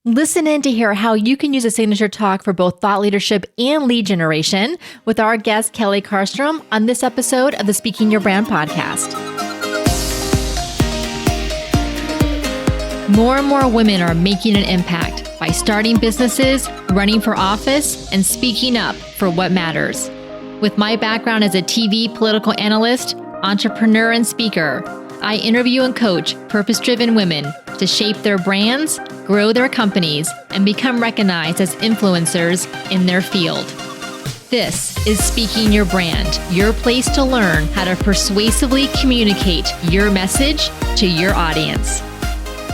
Listen in to hear how you can use a signature talk for both thought leadership and lead generation with our guest, Kelley Carlstrom, on this episode of the Speaking Your Brand podcast. More and more women are making an impact by starting businesses, running for office, and speaking up for what matters. With my background as a TV political analyst, entrepreneur, and speaker, I interview and coach purpose-driven women to shape their brands, grow their companies, and become recognized as influencers in their field. This is Speaking Your Brand, your place to learn how to persuasively communicate your message to your audience.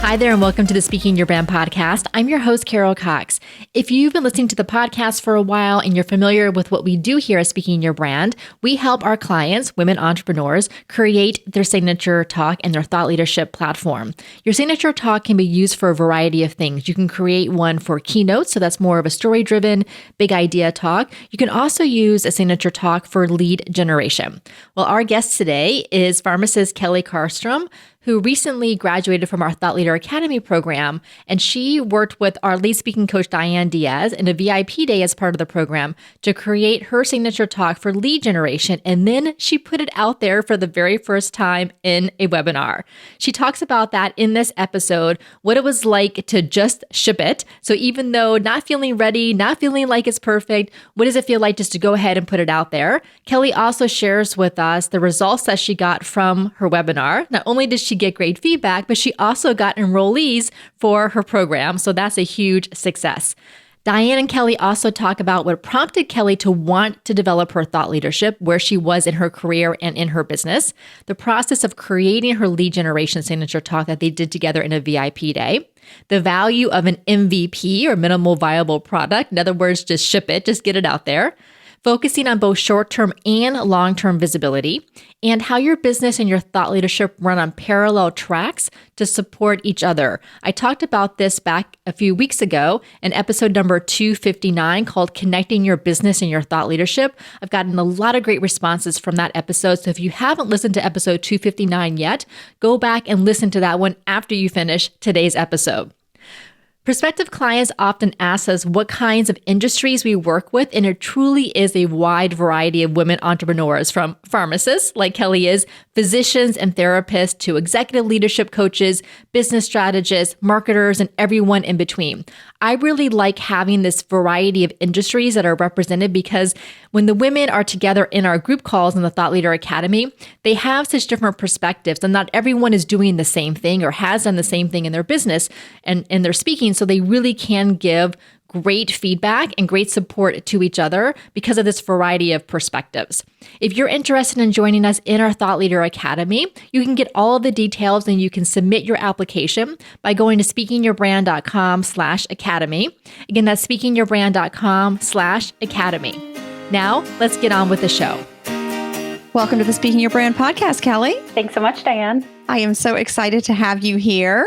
Hi there, and welcome to the Speaking Your Brand podcast. I'm your host, Carol Cox. If you've been listening to the podcast for a while and you're familiar with what we do here at Speaking Your Brand, we help our clients, women entrepreneurs, create their signature talk and their thought leadership platform. Your signature talk can be used for a variety of things. You can create one for keynotes, so that's more of a story-driven, big idea talk. You can also use a signature talk for lead generation. Well, our guest today is pharmacist Kelley Carlstrom, who recently graduated from our Thought Leader Academy program, and she worked with our lead speaking coach, Diane Diaz, in a VIP day as part of the program to create her signature talk for lead generation, and then she put it out there for the very first time in a webinar. She talks about that in this episode, what it was like to just ship it. So even though not feeling ready, not feeling like it's perfect, what does it feel like just to go ahead and put it out there? Kelley also shares with us the results that she got from her webinar. Not only did she get great feedback, but she also got enrollees for her program. So that's a huge success. Diane and Kelley also talk about what prompted Kelley to want to develop her thought leadership, where she was in her career and in her business, the process of creating her lead generation signature talk that they did together in a VIP day, the value of an MVP or minimal viable product. In other words, just ship it, just get it out there. Focusing on both short-term and long-term visibility, and how your business and your thought leadership run on parallel tracks to support each other. I talked about this back a few weeks ago in episode number 259 called Connecting Your Business and Your Thought Leadership. I've gotten a lot of great responses from that episode, so if you haven't listened to episode 259 yet, go back and listen to that one after you finish today's episode. Prospective clients often ask us what kinds of industries we work with, and it truly is a wide variety of women entrepreneurs, from pharmacists, like Kelley is, physicians and therapists, to executive leadership coaches, business strategists, marketers, and everyone in between. I really like having this variety of industries that are represented because when the women are together in our group calls in the Thought Leader Academy, they have such different perspectives, and not everyone is doing the same thing or has done the same thing in their business and in their speaking. So they really can give great feedback and great support to each other because of this variety of perspectives. If you're interested in joining us in our Thought Leader Academy, you can get all of the details and you can submit your application by going to speakingyourbrand.com/academy. Again, that's speakingyourbrand.com/academy. Now, let's get on with the show. Welcome to the Speaking Your Brand podcast, Kelley. Thanks so much, Diane. I am so excited to have you here.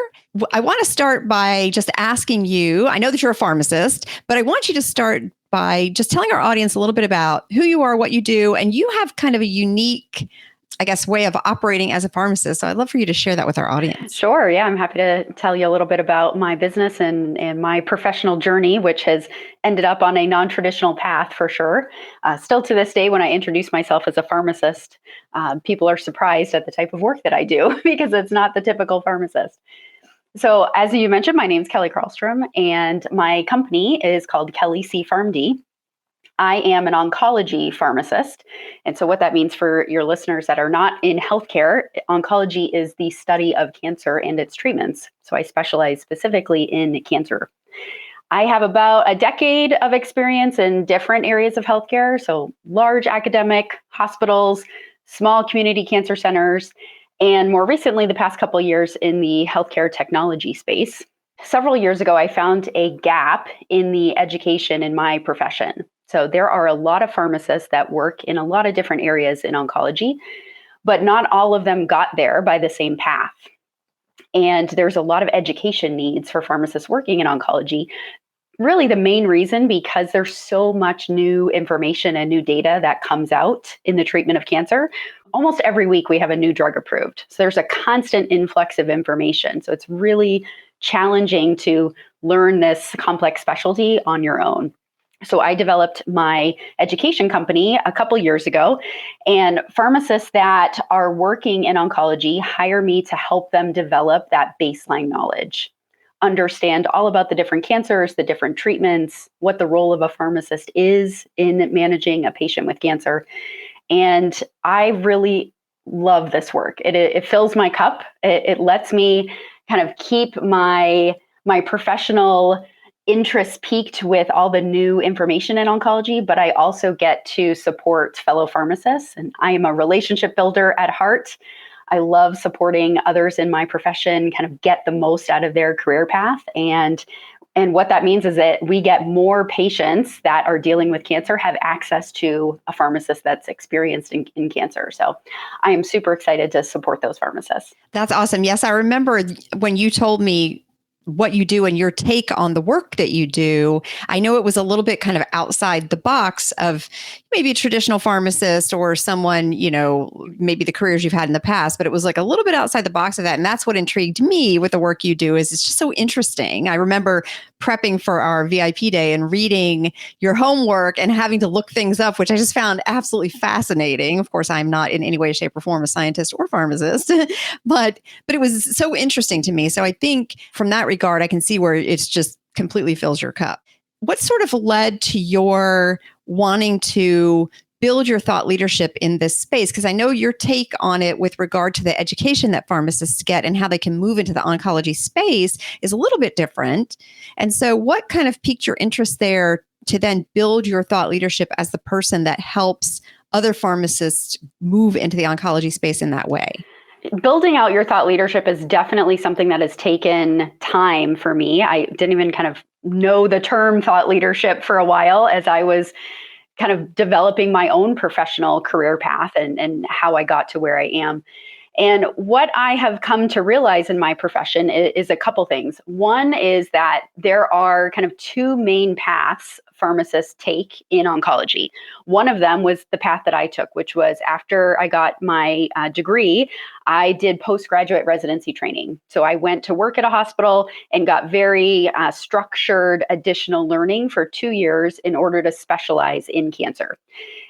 I want to start by just asking you, I know that you're a pharmacist, but I want you to start by just telling our audience a little bit about who you are, what you do, and you have kind of a unique, I guess, way of operating as a pharmacist. So I'd love for you to share that with our audience. Sure. Yeah, I'm happy to tell you a little bit about my business and my professional journey, which has ended up on a non-traditional path for sure. Still to this day, when I introduce myself as a pharmacist, people are surprised at the type of work that I do because it's not the typical pharmacist. So as you mentioned, my name is Kelley Carlstrom, and my company is called Kelley C PharmD. I am an oncology pharmacist. And so what that means for your listeners that are not in healthcare, oncology is the study of cancer and its treatments. So I specialize specifically in cancer. I have about a decade of experience in different areas of healthcare. So large academic hospitals, small community cancer centers, and more recently, the past couple of years in the healthcare technology space. Several years ago, I found a gap in the education in my profession. So there are a lot of pharmacists that work in a lot of different areas in oncology, but not all of them got there by the same path. And there's a lot of education needs for pharmacists working in oncology. Really the main reason because there's so much new information and new data that comes out in the treatment of cancer. Almost every week we have a new drug approved. So there's a constant influx of information. So it's really challenging to learn this complex specialty on your own. So I developed my education company a couple years ago, and pharmacists that are working in oncology hire me to help them develop that baseline knowledge, understand all about the different cancers, the different treatments, what the role of a pharmacist is in managing a patient with cancer. And I really love this work. It fills my cup. It lets me kind of keep my professional interest peaked with all the new information in oncology, but I also get to support fellow pharmacists. And I am a relationship builder at heart. I love supporting others in my profession kind of get the most out of their career path. And what that means is that we get more patients that are dealing with cancer have access to a pharmacist that's experienced in cancer. So I am super excited to support those pharmacists. That's awesome. Yes, I remember when you told me what you do and your take on the work that you do. I know it was a little bit kind of outside the box of maybe a traditional pharmacist or someone, maybe the careers you've had in the past, but it was like a little bit outside the box of that. And that's what intrigued me with the work you do is it's just so interesting. I remember prepping for our VIP day and reading your homework and having to look things up, which I just found absolutely fascinating. Of course, I'm not in any way, shape, or form a scientist or pharmacist, but it was so interesting to me. So I think from that regard, I can see where it's just completely fills your cup. What sort of led to your wanting to build your thought leadership in this space? Because I know your take on it with regard to the education that pharmacists get and how they can move into the oncology space is a little bit different. And so what kind of piqued your interest there to then build your thought leadership as the person that helps other pharmacists move into the oncology space in that way? Building out your thought leadership is definitely something that has taken time for me. I didn't even kind of know the term thought leadership for a while as I was kind of developing my own professional career path and how I got to where I am. And what I have come to realize in my profession is a couple things. One is that there are kind of two main paths pharmacists take in oncology. One of them was the path that I took, which was after I got my degree, I did postgraduate residency training. So I went to work at a hospital and got very structured additional learning for 2 years in order to specialize in cancer.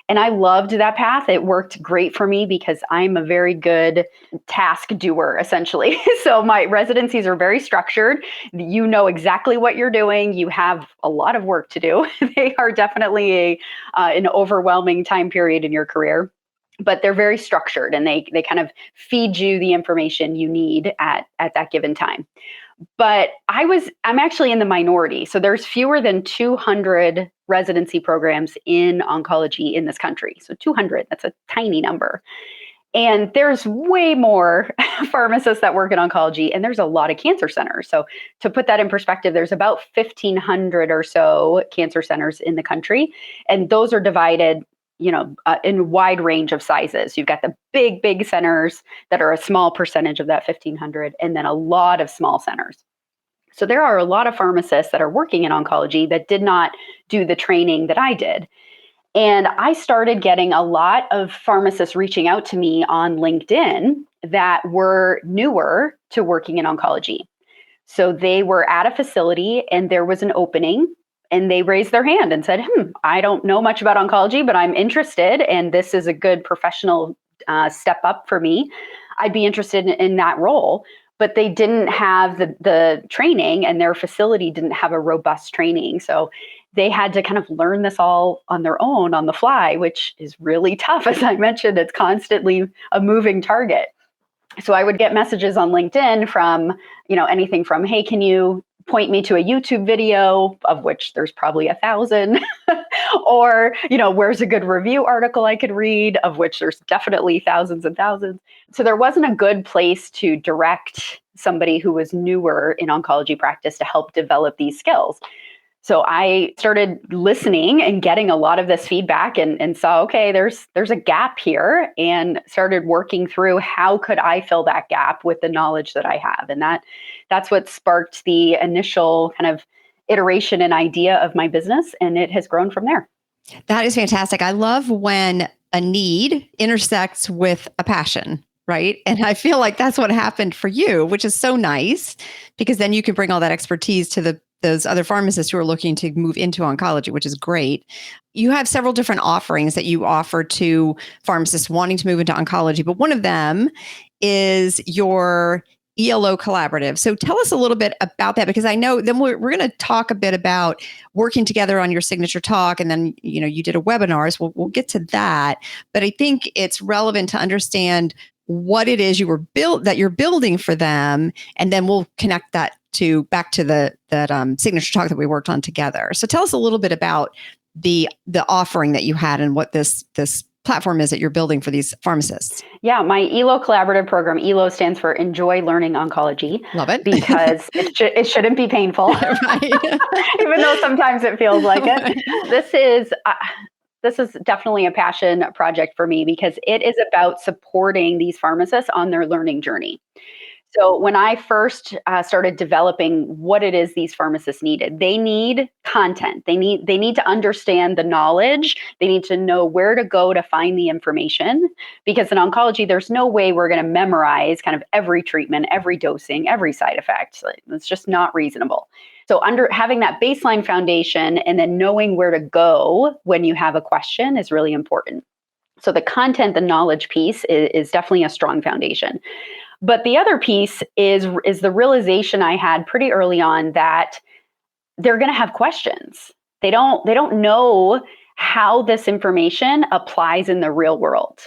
And I loved that path. It worked great for me because I'm a very good task doer, essentially. So my residencies are very structured. You know exactly what you're doing. You have a lot of work to do. They are definitely an overwhelming time period in your career, but they're very structured and they kind of feed you the information you need at that given time. But I'm actually in the minority. So there's fewer than 200 residency programs in oncology in this country. So 200, that's a tiny number. And there's way more pharmacists that work in oncology, and there's a lot of cancer centers. So to put that in perspective, there's about 1,500 or so cancer centers in the country, and those are divided in a wide range of sizes. You've got the big centers that are a small percentage of that 1,500, and then a lot of small centers. So there are a lot of pharmacists that are working in oncology that did not do the training that I did. And I started getting a lot of pharmacists reaching out to me on LinkedIn that were newer to working in oncology. So they were at a facility and there was an opening. And they raised their hand and said, I don't know much about oncology, but I'm interested. And this is a good professional step up for me. I'd be interested in that role. But they didn't have the training and their facility didn't have a robust training. So they had to kind of learn this all on their own on the fly, which is really tough. As I mentioned, it's constantly a moving target. So I would get messages on LinkedIn from, anything from, hey, can you point me to a YouTube video, of which there's probably 1,000, or, where's a good review article I could read, of which there's definitely thousands and thousands. So there wasn't a good place to direct somebody who was newer in oncology practice to help develop these skills. So I started listening and getting a lot of this feedback and saw, okay, there's a gap here, and started working through how could I fill that gap with the knowledge that I have. And that's what sparked the initial kind of iteration and idea of my business. And it has grown from there. That is fantastic. I love when a need intersects with a passion. right? And I feel like that's what happened for you, which is so nice because then you can bring all that expertise to those other pharmacists who are looking to move into oncology, which is great. You have several different offerings that you offer to pharmacists wanting to move into oncology, but one of them is your ELO Collaborative. So tell us a little bit about that, because I know then we're going to talk a bit about working together on your signature talk. And then, you did a webinar, so we'll get to that. But I think it's relevant to understand what it is that you're building for them. And then we'll connect that back to that signature talk that we worked on together. So tell us a little bit about the offering that you had and what this platform is that you're building for these pharmacists. Yeah, my ELO Collaborative program, ELO stands for Enjoy Learning Oncology. Love it. Because it shouldn't be painful, even though sometimes it feels like it. This is definitely a passion project for me because it is about supporting these pharmacists on their learning journey. So when I first started developing what it is these pharmacists needed, they need content. They need to understand the knowledge. They need to know where to go to find the information. Because in oncology, there's no way we're going to memorize kind of every treatment, every dosing, every side effect. It's just not reasonable. So having that baseline foundation and then knowing where to go when you have a question is really important. So the content, the knowledge piece is definitely a strong foundation. But the other piece is the realization I had pretty early on that they're going to have questions. They don't know how this information applies in the real world.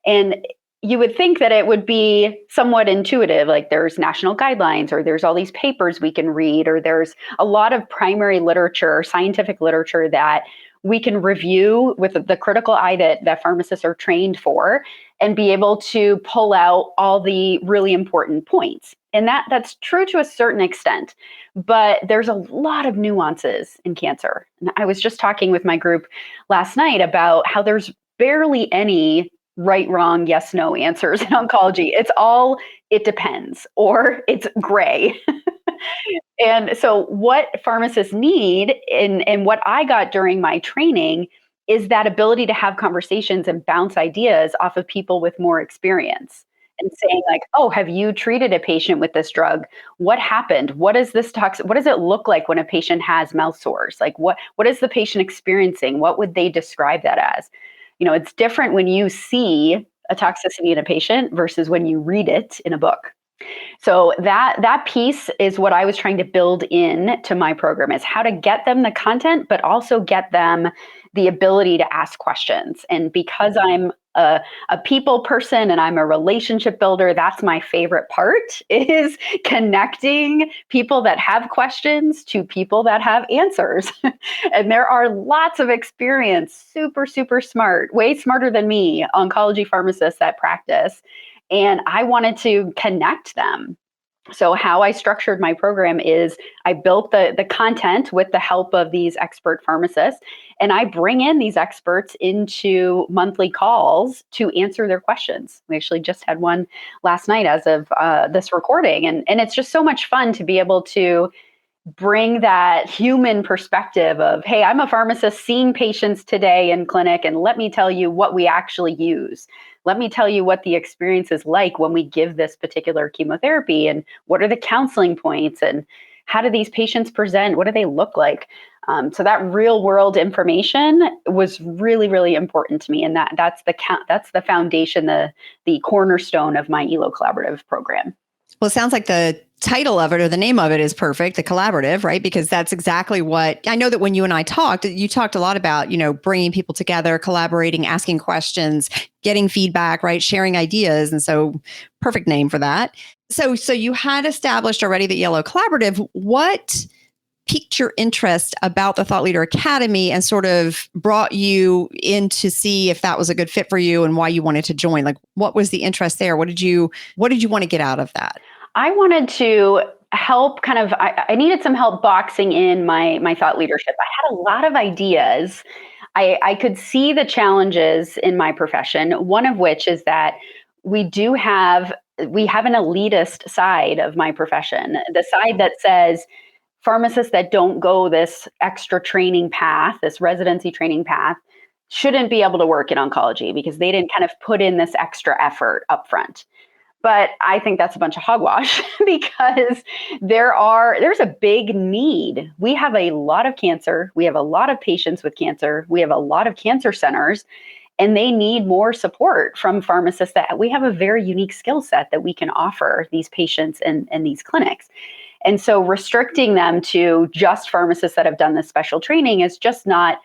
And you would think that it would be somewhat intuitive, like there's national guidelines, or there's all these papers we can read, or there's a lot of primary literature, scientific literature that we can review with the critical eye that pharmacists are trained for and be able to pull out all the really important points. And that's true to a certain extent, but there's a lot of nuances in cancer. And I was just talking with my group last night about how there's barely any right, wrong, yes, no answers in oncology. It's all, it depends, or it's gray. And so what pharmacists need and what I got during my training is that ability to have conversations and bounce ideas off of people with more experience and saying like, oh, have you treated a patient with this drug? What happened? What is this what does it look like when a patient has mouth sores? Like what is the patient experiencing? What would they describe that as? It's different when you see a toxicity in a patient versus when you read it in a book. So that piece is what I was trying to build in to my program, is how to get them the content, but also get them the ability to ask questions. And because I'm a people person and I'm a relationship builder, that's my favorite part, is connecting people that have questions to people that have answers. And there are lots of experienced, super, super smart, way smarter than me, oncology pharmacists that practice. And I wanted to connect them. So how I structured my program is I built the content with the help of these expert pharmacists, and I bring in these experts into monthly calls to answer their questions. We actually just had one last night as of this recording. And it's just so much fun to be able to bring that human perspective of, hey, I'm a pharmacist seeing patients today in clinic, and let me tell you what we actually use. Let me tell you what the experience is like when we give this particular chemotherapy, and what are the counseling points, and how do these patients present? What do they look like? So that real world information was really, really important to me. And that's the foundation, the cornerstone of my ELO Collaborative program. Well, it sounds like the title of it, or the name of it, is perfect, the collaborative, right? Because that's exactly what I know that when you and I talked, you talked a lot about, bringing people together, collaborating, asking questions, getting feedback, right? Sharing ideas. And so perfect name for that. So you had established already the ELO Collaborative. What piqued your interest about the Thought Leader Academy and sort of brought you in to see if that was a good fit for you and why you wanted to join? Like, what was the interest there? What did you want to get out of that? I wanted to help I needed some help boxing in my thought leadership. I had a lot of ideas. I could see the challenges in my profession, one of which is that we have an elitist side of my profession, the side that says pharmacists that don't go this extra training path, this residency training path, shouldn't be able to work in oncology because they didn't kind of put in this extra effort up front. But I think that's a bunch of hogwash because there's a big need. We have a lot of cancer. We have a lot of patients with cancer. We have a lot of cancer centers, and they need more support from pharmacists. That we have a very unique skill set that we can offer these patients and these clinics. And so restricting them to just pharmacists that have done this special training is just not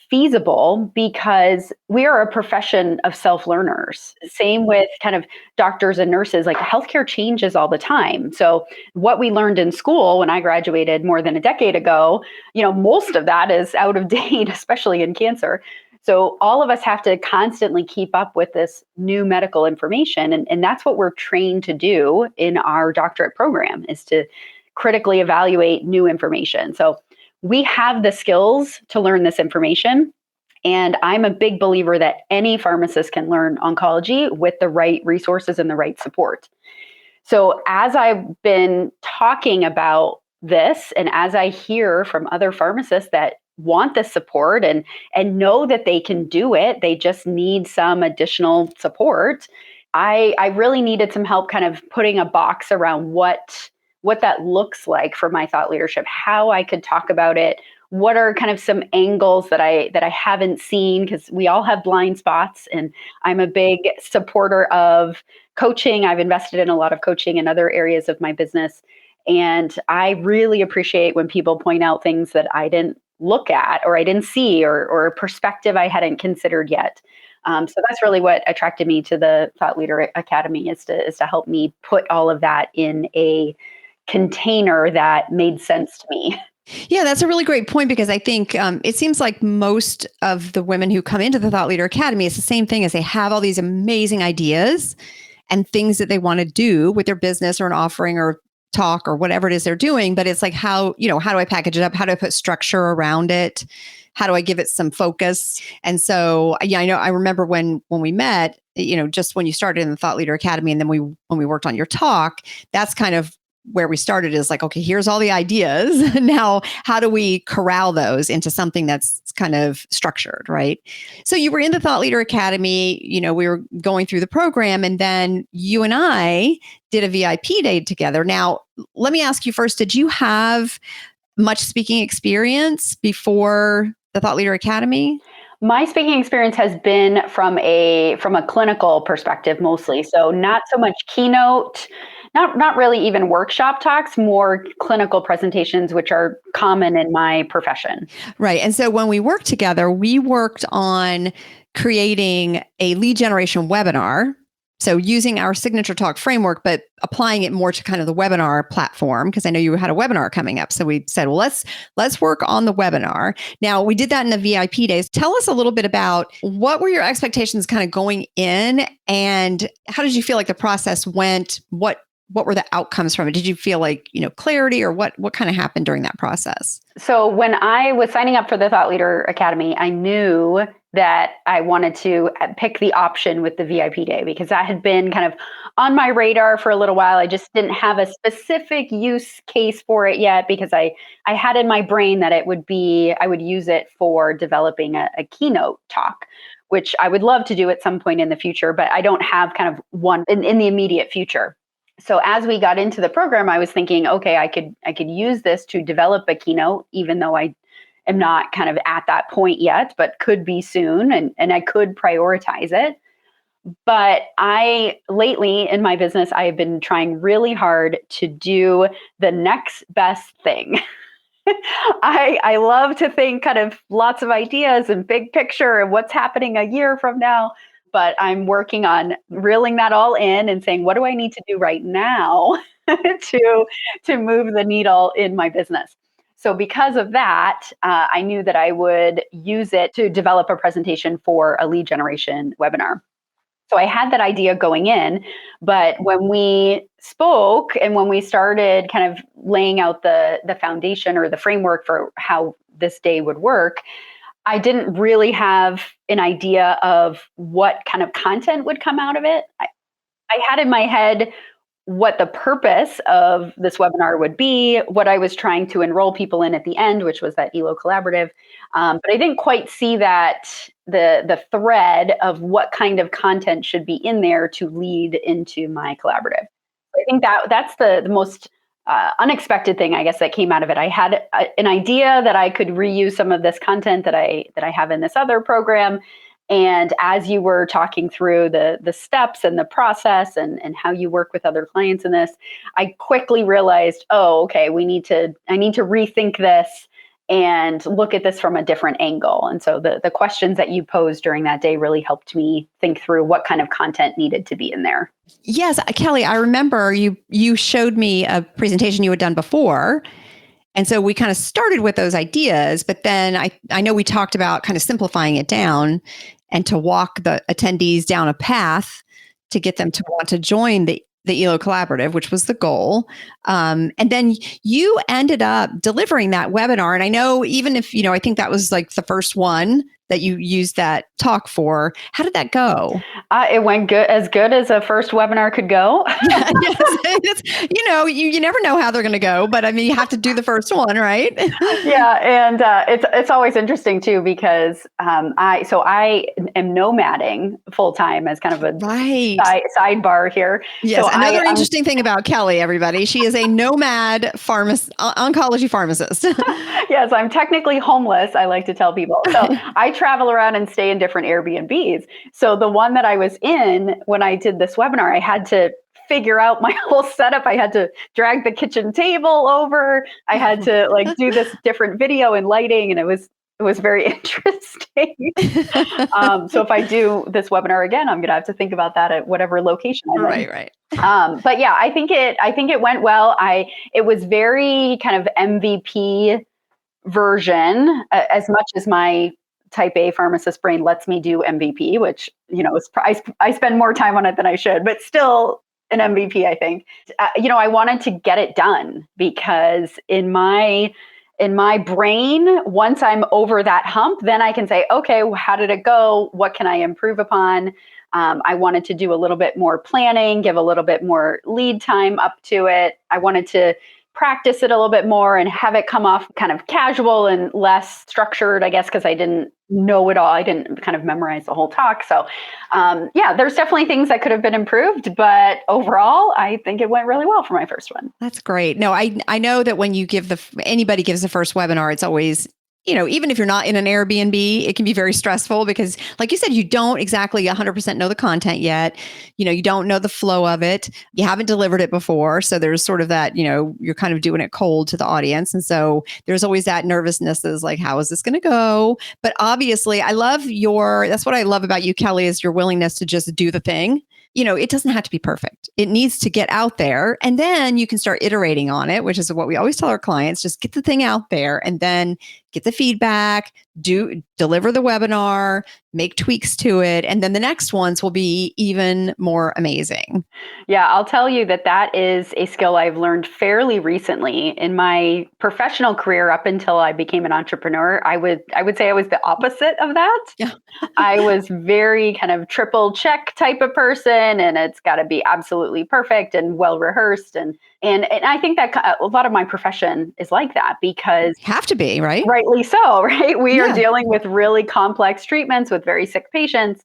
feasible because we are a profession of self-learners. Same with kind of doctors and nurses, like healthcare changes all the time. So what we learned in school when I graduated more than a decade ago, most of that is out of date, especially in cancer. So all of us have to constantly keep up with this new medical information. And that's what we're trained to do in our doctorate program, is to critically evaluate new information. So we have the skills to learn this information. And I'm a big believer that any pharmacist can learn oncology with the right resources and the right support. So as I've been talking about this, and as I hear from other pharmacists that want the support and know that they can do it, they just need some additional support, I really needed some help kind of putting a box around what that looks like for my thought leadership, how I could talk about it, what are kind of some angles that I haven't seen, because we all have blind spots, and I'm a big supporter of coaching. I've invested in a lot of coaching in other areas of my business, and I really appreciate when people point out things that I didn't look at or I didn't see or a perspective I hadn't considered yet. So that's really what attracted me to the Thought Leader Academy, is to help me put all of that in a container that made sense to me. Yeah, that's a really great point, because I think it seems like most of the women who come into the Thought Leader Academy, it's the same thing, as they have all these amazing ideas and things that they want to do with their business or an offering or talk or whatever it is they're doing. But it's like, how do I package it up? How do I put structure around it? How do I give it some focus? And so, I remember when we met, just when you started in the Thought Leader Academy, and then when we worked on your talk, that's kind of where we started, is like, okay, here's all the ideas. Now, how do we corral those into something that's kind of structured, right? So you were in the Thought Leader Academy, we were going through the program, and then you and I did a VIP day together. Now, let me ask you first, did you have much speaking experience before the Thought Leader Academy? My speaking experience has been from a clinical perspective mostly. So not so much keynote, not really even workshop talks, more clinical presentations, which are common in my profession. Right. And so when we worked together, we worked on creating a lead generation webinar. So using our signature talk framework, but applying it more to kind of the webinar platform, because I know you had a webinar coming up. So we said, well, let's work on the webinar. Now, we did that in the VIP days. Tell us a little bit about what were your expectations kind of going in, and how did you feel like the process went? What were the outcomes from it? Did you feel like, clarity, or what kind of happened during that process? So when I was signing up for the Thought Leader Academy, I knew that I wanted to pick the option with the VIP day, because that had been kind of on my radar for a little while. I just didn't have a specific use case for it yet, because I had in my brain that I would use it for developing a keynote talk, which I would love to do at some point in the future, but I don't have kind of one in the immediate future. So as we got into the program, I was thinking, okay, I could use this to develop a keynote, even though I am not kind of at that point yet, but could be soon, and I could prioritize it. But lately in my business, I have been trying really hard to do the next best thing. I love to think kind of lots of ideas and big picture and what's happening a year from now. But I'm working on reeling that all in and saying, what do I need to do right now to move the needle in my business? So because of that, I knew that I would use it to develop a presentation for a lead generation webinar. So I had that idea going in, but when we spoke and when we started kind of laying out the foundation or the framework for how this day would work, I didn't really have an idea of what kind of content would come out of it. I had in my head what the purpose of this webinar would be, what I was trying to enroll people in at the end, which was that ELO Collaborative. But I didn't quite see that the thread of what kind of content should be in there to lead into my collaborative. I think that's the most unexpected thing, I guess, that came out of it. I had an idea that I could reuse some of this content that I have in this other program. And as you were talking through the steps and the process and how you work with other clients in this, I quickly realized, oh, okay, I need to rethink this and look at this from a different angle. And so the questions that you posed during that day really helped me think through what kind of content needed to be in there. Yes, Kelley, I remember you showed me a presentation you had done before. And so we kind of started with those ideas, but then I know we talked about kind of simplifying it down and to walk the attendees down a path to get them to want to join the ELO Collaborative, which was the goal. And then you ended up delivering that webinar. And I know even if, I think that was like the first one that you used that talk for. How did that go? It went good as a first webinar could go. Yes, you never know how they're going to go, but I mean, you have to do the first one, right? Yeah, and it's always interesting too because I am nomading full time as kind of a sidebar here. Yes, so another interesting thing about Kelley, everybody, she is a nomad oncology pharmacist. Yes, I'm technically homeless. I like to tell people. So I travel around and stay in different Airbnbs. So the one that I was in when I did this webinar, I had to figure out my whole setup. I had to drag the kitchen table over. I had to do this different video and lighting, and it was very interesting. So if I do this webinar again, I'm going to have to think about that at whatever location I'm in. Right. But yeah, I think it went well. It was very kind of MVP version, as much as my type A pharmacist brain lets me do MVP, which, I spend more time on it than I should, but still an MVP, I think. I wanted to get it done because in my brain, once I'm over that hump, then I can say, okay, how did it go? What can I improve upon? I wanted to do a little bit more planning, give a little bit more lead time up to it. I wanted to practice it a little bit more and have it come off kind of casual and less structured, I guess, because I didn't know it all. I didn't kind of memorize the whole talk. So there's definitely things that could have been improved, but overall, I think it went really well for my first one. That's great. No, I know that when you anybody gives the first webinar, it's always, even if you're not in an Airbnb, it can be very stressful because, like you said, you don't exactly 100% know the content yet. You don't know the flow of it. You haven't delivered it before. So there's sort of that, you're kind of doing it cold to the audience. And so there's always that nervousness is like, how is this going to go? But obviously, that's what I love about you, Kelley, is your willingness to just do the thing. It doesn't have to be perfect. It needs to get out there and then you can start iterating on it, which is what we always tell our clients, just get the thing out there and then get the feedback, deliver the webinar, make tweaks to it. And then the next ones will be even more amazing. Yeah, I'll tell you that is a skill I've learned fairly recently in my professional career. Up until I became an entrepreneur, I would say I was the opposite of that. Yeah. I was very kind of triple check type of person, and it's got to be absolutely perfect and well rehearsed. And I think that a lot of my profession is like that because have to be, right? Rightly so, right? We are dealing with really complex treatments with very sick patients.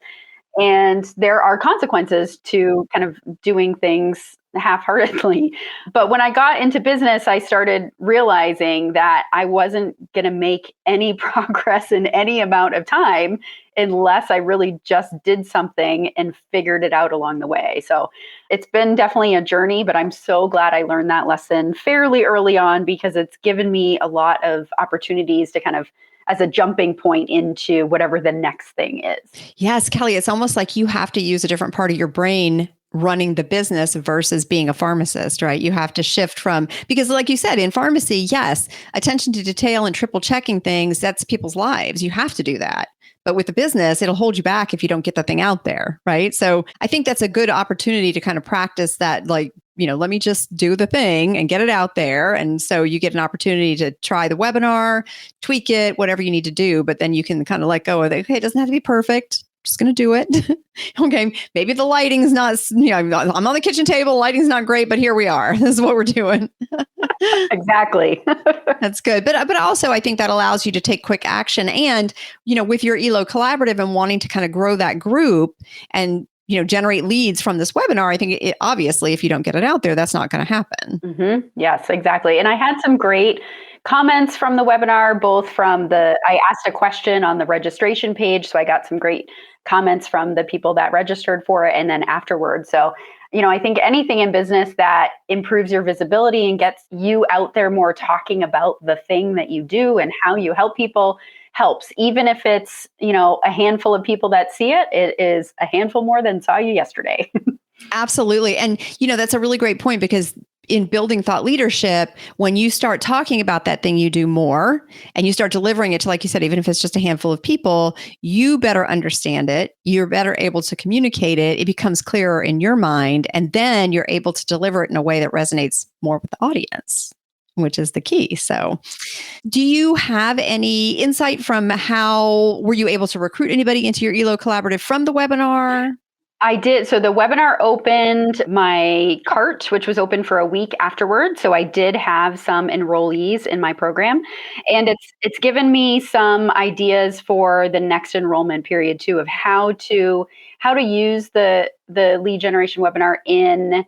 And there are consequences to kind of doing things half-heartedly. But when I got into business, I started realizing that I wasn't going to make any progress in any amount of time unless I really just did something and figured it out along the way. So it's been definitely a journey, but I'm so glad I learned that lesson fairly early on because it's given me a lot of opportunities to kind of as a jumping point into whatever the next thing is. Yes, Kelley, it's almost like you have to use a different part of your brain running the business versus being a pharmacist, right? You have to shift because like you said, in pharmacy, yes, attention to detail and triple checking things, that's people's lives. You have to do that. But with the business, it'll hold you back if you don't get the thing out there, right? So I think that's a good opportunity to kind of practice that, let me just do the thing and get it out there. And so you get an opportunity to try the webinar, tweak it, whatever you need to do, but then you can kind of let go of it. Okay, it doesn't have to be perfect. just going to do it. Okay. Maybe the lighting's not, I'm on the kitchen table, lighting's not great, but here we are. This is what we're doing. Exactly. That's good. But also I think that allows you to take quick action and, with your ELO Collaborative and wanting to kind of grow that group and, generate leads from this webinar, I think obviously if you don't get it out there, that's not going to happen. Mm-hmm. Yes, exactly. And I had some great comments from the webinar, both from I asked a question on the registration page. So I got some great comments from the people that registered for it and then afterwards. So, I think anything in business that improves your visibility and gets you out there more talking about the thing that you do and how you help people helps. Even if it's, a handful of people that see it, it is a handful more than saw you yesterday. Absolutely. And, that's a really great point because in building thought leadership, when you start talking about that thing you do more and you start delivering it to, like you said, even if it's just a handful of people, you better understand it. You're better able to communicate it. It becomes clearer in your mind. And then you're able to deliver it in a way that resonates more with the audience, which is the key. So do you have any insight from how were you able to recruit anybody into your ELO Collaborative from the webinar? I did. So the webinar opened my cart, which was open for a week afterwards. So I did have some enrollees in my program, and it's given me some ideas for the next enrollment period too, of how to use the lead generation webinar in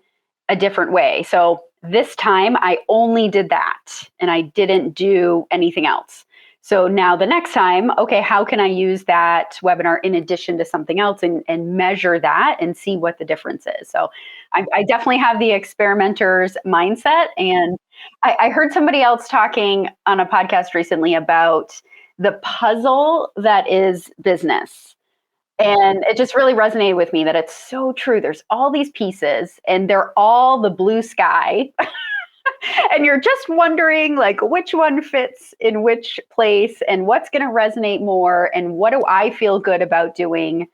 a different way. So this time I only did that and I didn't do anything else. So now the next time, okay, how can I use that webinar in addition to something else and measure that and see what the difference is? So I definitely have the experimenter's mindset. And I heard somebody else talking on a podcast recently about the puzzle that is business. And it just really resonated with me that it's so true. There's all these pieces and they're all the blue sky. And you're just wondering like which one fits in which place and what's going to resonate more and what do I feel good about doing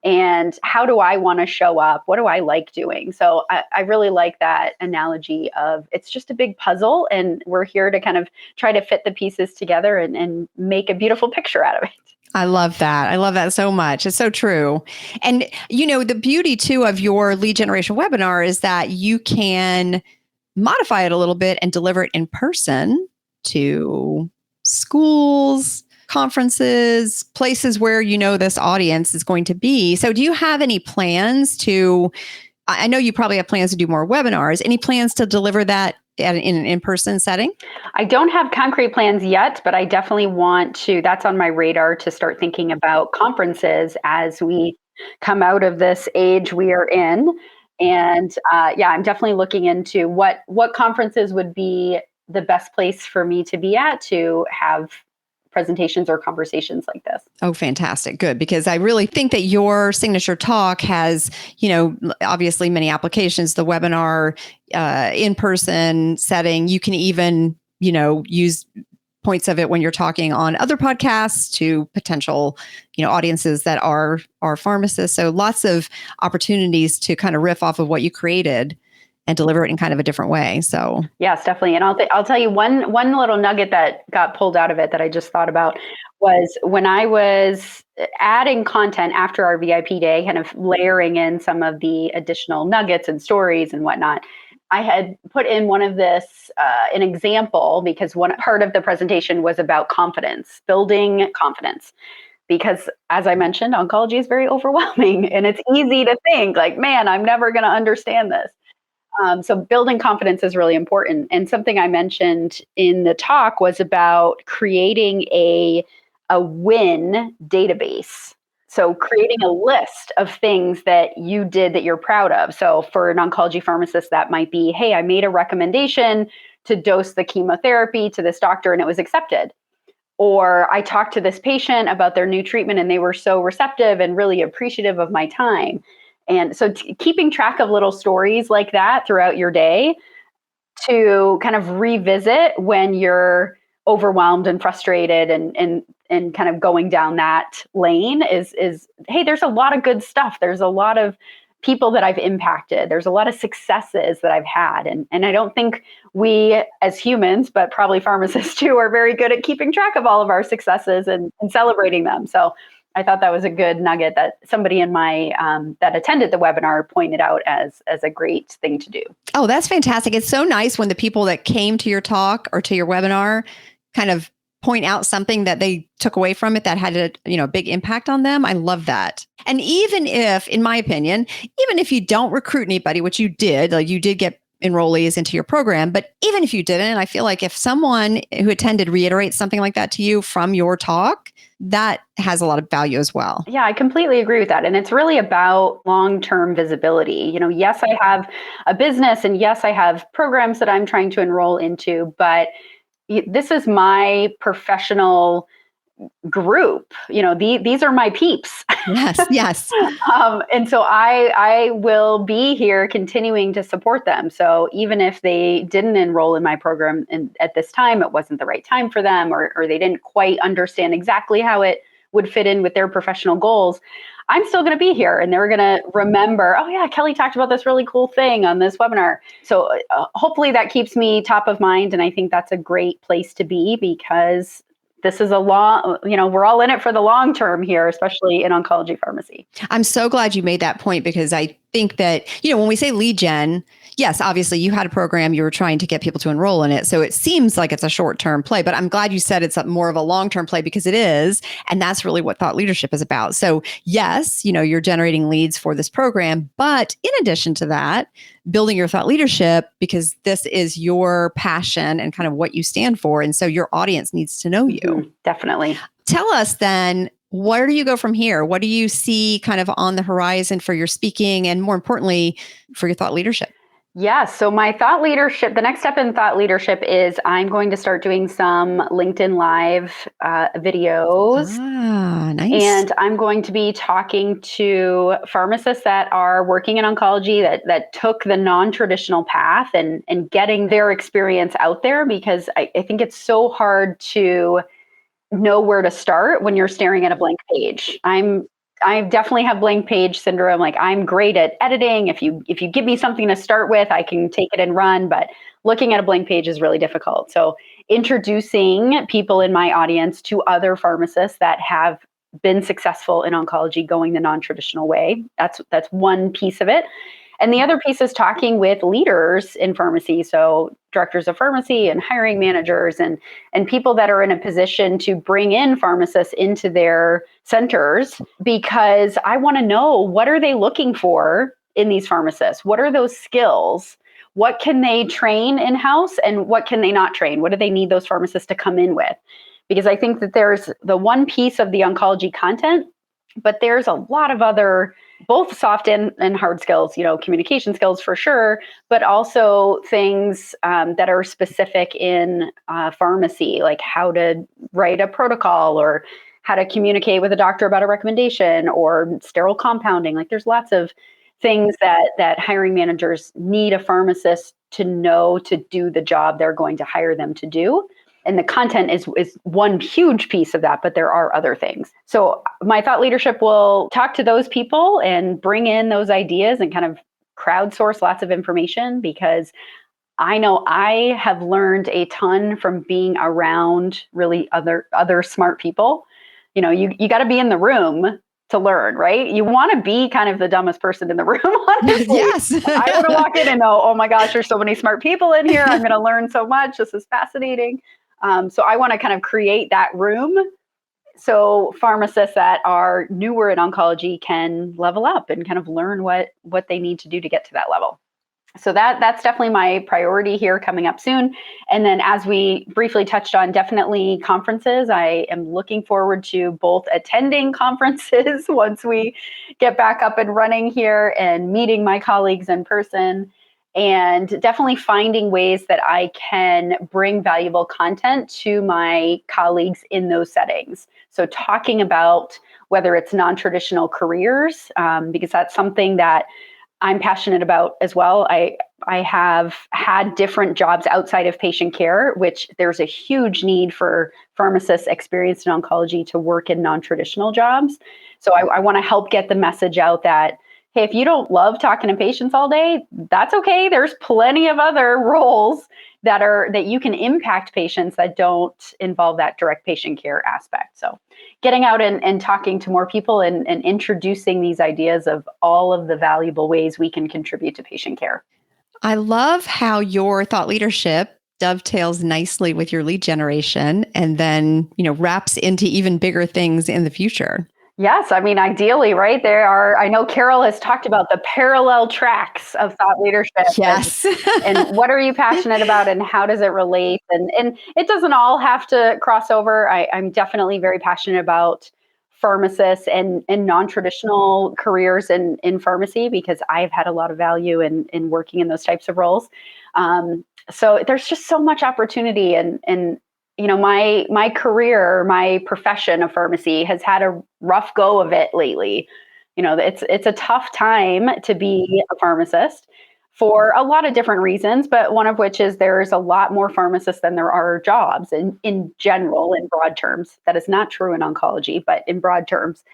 and how do I want to show up? What do I like doing? So I really like that analogy of it's just a big puzzle and we're here to kind of try to fit the pieces together and make a beautiful picture out of it. I love that. I love that so much. It's so true. And, the beauty too of your lead generation webinar is that you can modify it a little bit and deliver it in person to schools, conferences, places where this audience is going to be. So do you have any plans I know you probably have plans to do more webinars, any plans to deliver that in an in-person setting? I don't have concrete plans yet, but I definitely want to, that's on my radar to start thinking about conferences as we come out of this age we are in. And I'm definitely looking into what conferences would be the best place for me to be at to have presentations or conversations like this. Oh, fantastic. Good. Because I really think that your signature talk has, obviously many applications, the webinar, in-person setting. You can even, use points of it when you're talking on other podcasts to potential, audiences that are pharmacists. So lots of opportunities to kind of riff off of what you created and deliver it in kind of a different way. So yes, definitely. And I'll tell you one little nugget that got pulled out of it that I just thought about was when I was adding content after our VIP day, kind of layering in some of the additional nuggets and stories and whatnot. I had put in one of this, an example, because one part of the presentation was about confidence, building confidence. Because as I mentioned, oncology is very overwhelming and it's easy to think like, man, I'm never going to understand this. So building confidence is really important. And something I mentioned in the talk was about creating a win database. So creating a list of things that you did that you're proud of. So for an oncology pharmacist, that might be, hey, I made a recommendation to dose the chemotherapy to this doctor and it was accepted. Or I talked to this patient about their new treatment and they were so receptive and really appreciative of my time. And so keeping track of little stories like that throughout your day to kind of revisit when you're overwhelmed and frustrated and kind of going down that lane is, hey, there's a lot of good stuff. There's a lot of people that I've impacted. There's a lot of successes that I've had. And I don't think we as humans, but probably pharmacists too, are very good at keeping track of all of our successes and celebrating them. So I thought that was a good nugget that somebody in my that attended the webinar pointed out as a great thing to do. Oh, that's fantastic. It's so nice when the people that came to your talk or to your webinar kind of point out something that they took away from it that had a big impact on them. I love that. And even if, in my opinion, even if you don't recruit anybody, which you did, like you did get enrollees into your program, but even if you didn't, I feel like if someone who attended reiterates something like that to you from your talk, that has a lot of value as well. Yeah, I completely agree with that. And it's really about long-term visibility. Yes, I have a business and yes, I have programs that I'm trying to enroll into, but this is my professional group. These are my peeps. Yes. And so I will be here continuing to support them. So even if they didn't enroll in my program and at this time, it wasn't the right time for them, or they didn't quite understand exactly how it would fit in with their professional goals, I'm still going to be here and they're going to remember, oh yeah, Kelley talked about this really cool thing on this webinar. So hopefully that keeps me top of mind. And I think that's a great place to be, because this is we're all in it for the long term here, especially in oncology pharmacy. I'm so glad you made that point, because I think that, when we say lead gen, yes, obviously you had a program, you were trying to get people to enroll in it. So it seems like it's a short-term play, but I'm glad you said it's more of a long-term play, because it is. And that's really what thought leadership is about. So yes, you're generating leads for this program, but in addition to that, building your thought leadership, because this is your passion and kind of what you stand for. And so your audience needs to know you. Mm-hmm, definitely. Tell us then, where do you go from here? What do you see kind of on the horizon for your speaking and, more importantly, for your thought leadership? Yeah, so my thought leadership, the next step in thought leadership is I'm going to start doing some LinkedIn Live videos. Ah, nice. And I'm going to be talking to pharmacists that are working in oncology that took the non-traditional path and getting their experience out there, because I think it's so hard to know where to start when you're staring at a blank page. I definitely have blank page syndrome. Like, I'm great at editing. If you give me something to start with, I can take it and run, but looking at a blank page is really difficult. So introducing people in my audience to other pharmacists that have been successful in oncology going the non-traditional way. That's one piece of it. And the other piece is talking with leaders in pharmacy. So directors of pharmacy and hiring managers and people that are in a position to bring in pharmacists into their centers, because I want to know, what are they looking for in these pharmacists? What are those skills? What can they train in-house and what can they not train? What do they need those pharmacists to come in with? Because I think that there's the one piece of the oncology content, but there's a lot of other, both soft and hard skills, communication skills for sure, but also things that are specific in pharmacy, like how to write a protocol or how to communicate with a doctor about a recommendation or sterile compounding. Like, there's lots of things that hiring managers need a pharmacist to know to do the job they're going to hire them to do. And the content is one huge piece of that, but there are other things. So my thought leadership will talk to those people and bring in those ideas and kind of crowdsource lots of information, because I know I have learned a ton from being around really other smart people. You got to be in the room to learn, right? You want to be kind of the dumbest person in the room, honestly. Yes. I want to walk in and know, oh my gosh, there's so many smart people in here. I'm going to learn so much. This is fascinating. So I want to kind of create that room so pharmacists that are newer in oncology can level up and kind of learn what they need to do to get to that level. So that's definitely my priority here coming up soon. And then, as we briefly touched on, definitely conferences. I am looking forward to both attending conferences once we get back up and running here and meeting my colleagues in person, and definitely finding ways that I can bring valuable content to my colleagues in those settings. So talking about whether it's non-traditional careers, because that's something that I'm passionate about as well. I have had different jobs outside of patient care, which there's a huge need for pharmacists experienced in oncology to work in non-traditional jobs. So I want to help get the message out that, hey, if you don't love talking to patients all day, that's okay. There's plenty of other roles that you can impact patients that don't involve that direct patient care aspect. So getting out and talking to more people and introducing these ideas of all of the valuable ways we can contribute to patient care. I love how your thought leadership dovetails nicely with your lead generation and then, wraps into even bigger things in the future. Yes. I mean, ideally, right? I know Carol has talked about the parallel tracks of thought leadership. Yes. And what are you passionate about and how does it relate? And it doesn't all have to cross over. I'm definitely very passionate about pharmacists and non-traditional careers in pharmacy because I've had a lot of value in working in those types of roles. So there's just so much opportunity and my career, my profession of pharmacy has had a rough go of it lately. It's a tough time to be a pharmacist for a lot of different reasons, but one of which is there's a lot more pharmacists than there are jobs in general, in broad terms. That is not true in oncology, but in broad terms.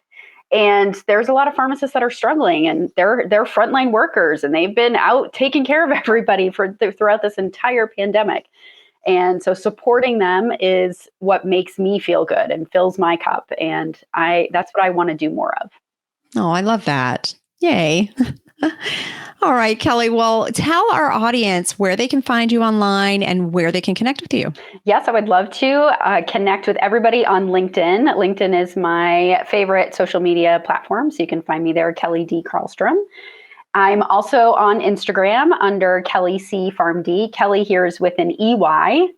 And there's a lot of pharmacists that are struggling and they're frontline workers and they've been out taking care of everybody throughout this entire pandemic. And so supporting them is what makes me feel good and fills my cup. And that's what I want to do more of. Oh, I love that. Yay. All right, Kelley. Well, tell our audience where they can find you online and where they can connect with you. Yes, I would love to connect with everybody on LinkedIn. LinkedIn is my favorite social media platform. So you can find me there, Kelley D. Carlstrom. I'm also on Instagram under Kelley C. PharmD. Kelley here is with an EY.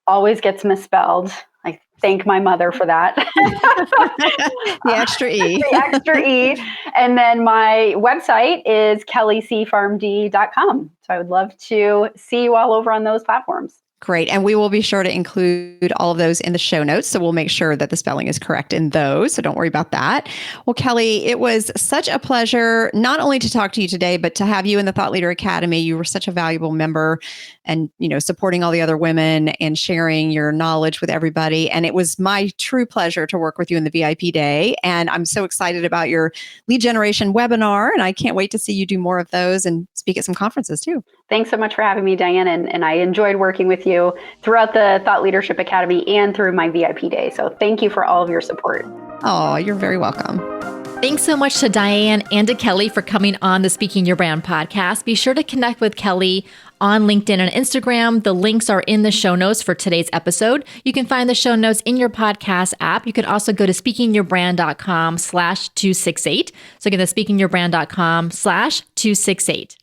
Always gets misspelled. I thank my mother for that. The extra E. The extra E. And then my website is kelleycpharmd.com. So I would love to see you all over on those platforms. Great. And we will be sure to include all of those in the show notes. So we'll make sure that the spelling is correct in those. So don't worry about that. Well, Kelley, it was such a pleasure not only to talk to you today, but to have you in the Thought Leader Academy. You were such a valuable member and, supporting all the other women and sharing your knowledge with everybody. And it was my true pleasure to work with you in the VIP day. And I'm so excited about your lead generation webinar. And I can't wait to see you do more of those and speak at some conferences too. Thanks so much for having me, Diane. And I enjoyed working with you throughout the Thought Leadership Academy and through my VIP day. So thank you for all of your support. Oh, you're very welcome. Thanks so much to Diane and to Kelley for coming on the Speaking Your Brand podcast. Be sure to connect with Kelley on LinkedIn and Instagram. The links are in the show notes for today's episode. You can find the show notes in your podcast app. You can also go to speakingyourbrand.com/268. So again, that's speakingyourbrand.com/268.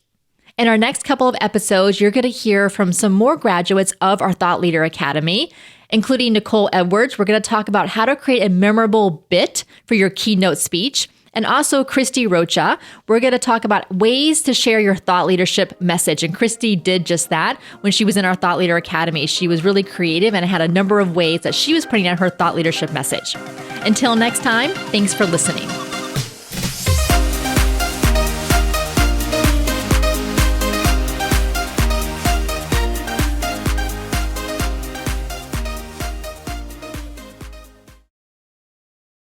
In our next couple of episodes, you're going to hear from some more graduates of our Thought Leader Academy, including Nicole Edwards. We're going to talk about how to create a memorable bit for your keynote speech. And also Christy Rocha. We're going to talk about ways to share your thought leadership message. And Christy did just that when she was in our Thought Leader Academy. She was really creative and had a number of ways that she was putting out her thought leadership message. Until next time, thanks for listening.